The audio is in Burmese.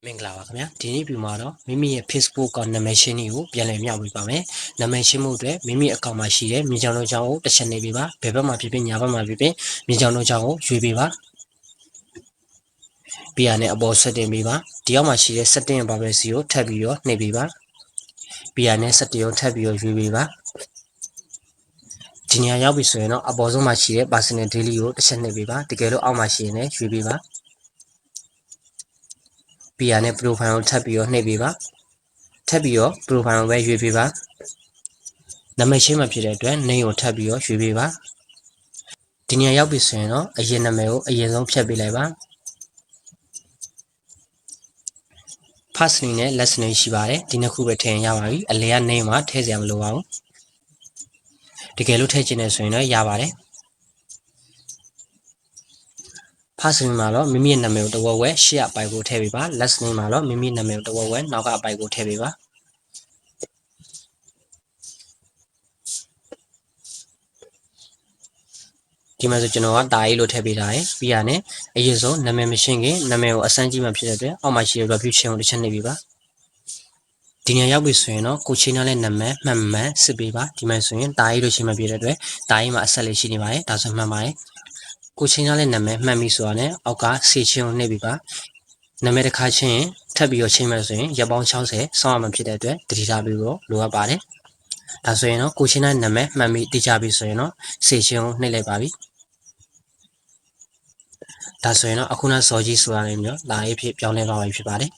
မင်္ဂလာပါခင်ဗျာဒီနေ့ပြမှာတော့မိမိရဲ့ Facebook ကနာမည်ရှင်းတွေကိုပြန်လည်မျှဝေပါမယ်နာမည်ရှင်းမှုအတွက်မိမိအကောင့်မှာရှိတဲ့မြေကြောင်တို့ကြောင့်ကိုတစ်ချက်နေပေးပါဘယ်ဘက်မှာဖြစ်ဖြစ်ညာဘက်မှာဖြစ်ဖြစ်မြေကြောင်တို့ကြောင့်ကိုရွေးပေးပါပြီးရတဲ့အပေါ် setting ပေးပါဒီအောက်မှာရှိတဲ့ setting ဘာပဲစီကိုထပ်ပြီးတော့နှိပ်ပေးပါပြီးရတဲ့ setting ကိုထပ်ပြီးတော့ရွေးပေးပါဒီနေရာရောက်ပြီဆိုရင်တော့အပေါ်ဆုံးမှာရှိတဲ့ personal daily ကိုတစ်ချက်နှိပ်ပေးပါတကယ်လို့အောက်မှာရှိရင်လည်းရွေးပေးပါပြီးရတဲ့ profile ကိုထပ်ပြီးတော့နှိပ်ပေးပါထပ်ပြီးတော့ profile ကိုပဲရွေးပေးပါနာမည်ရှင်းမှဖြစ်တဲ့အတွက် name ကိုထပ်ပြီးတော့ရွေးပေးပါဒီနေရာရောက်ပြီဆိုရင်တော့အရင်နာမည်ကိုအရင်ဆုံးဖြတ်ပေးလိုက်ပါ first name နဲ့ last name ရှိပါတယ်ဒီနှစ်ခုပဲထည့်ရင်ရပါပြီအလယ်က name မှာထည့်စရာမလိုပါဘူးတကယ်လို့ထည့်ချင်တယ်ဆိုရင်တော့ရပါတယ် first name မှာတော့မိမိရဲ့နာမည်ကိုတစ်ဝက်ဝက်ရှေ့အပိုင်ကိုထည့်ပေးပါ last name မှာတော့မိမိနာမည်ကိုတစ်ဝက်ဝက်နောက်ကအပိုင်ကိုထည့်ပေးပါဒီမှာဆိုကျွန်တော်ကတာရေးလို့ထည့်ပေးထားတယ်ပြီးရနဲ့အရင်ဆုံးနာမည်မရှင်းခင်နာမည်ကိုအစမ်းကြီးမှဖြစ်တဲ့အတွက်အောက်မှာရှိတဲ့ review ချင်းကိုတစ်ချက်နှိပ်ပေးပါဒီနေရာရောက်ပြီဆိုရင်တော့ကိုချင်းနားတဲ့နာမည်မှန်မှန်စစ်ပေးပါဒီမှာဆိုရင်တာရေးလို့ရှင်းမှပြတဲ့အတွက်တာရေးမှာအဆက်လေးရှိနေပါတယ်ဒါဆိုမှန်ပါတယ်ကိုချင်းနားတဲ့နာမည်မှန်ပြီဆိုတာနဲ့အောက်ကစေချင်းကိုနှိပ်ပေးပါနာမည်တစ်ခါချင်းထပ်ပြီးတော့ချိန်မှဆိုရင်ရက်ပေါင်း60စောင့်ရမှာဖြစ်တဲ့အတွက်တတိထားပြီးတော့လိုအပ်ပါတယ်ဒါဆိုရင်တော့ကိုချင်းနားနာမည်မှန်ပြီးတိကျပြီဆိုရင်တော့စေချင်းကိုနှိပ်လိုက်ပါပြီဒါဆိုရင်တော့အခုနစော်ကြီးဆိုတာလည်းမျိုးလာရေးဖြစ်ပြောင်းလဲသွားပြီဖြစ်ပါတယ်